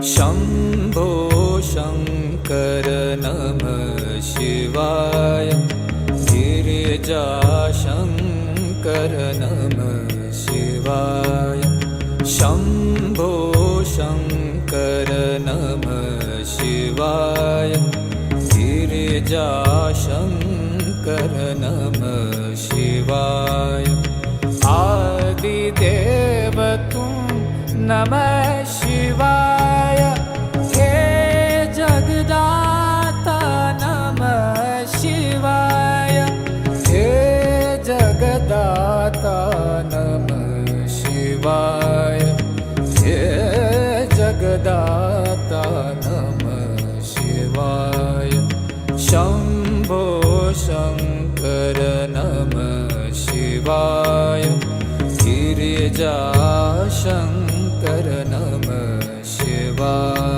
शम्भो शङ्कर नमः शिवाय। गिरिजाशङ्कर नमः शिवाय। शम्भो शङ्कर नमः शिवाय। गिरिजाशङ्कर नमः शिवाय। आदिदेव तुम नमः शिवाय। हे जगदाता नमः शिवाय। हे जगदाता नमः शिवाय। हे जगदाता नमः शिवाय। शम्भो शङ्कर नमः शिवाय। गिरिजाशङ्कर नमः शिवाय।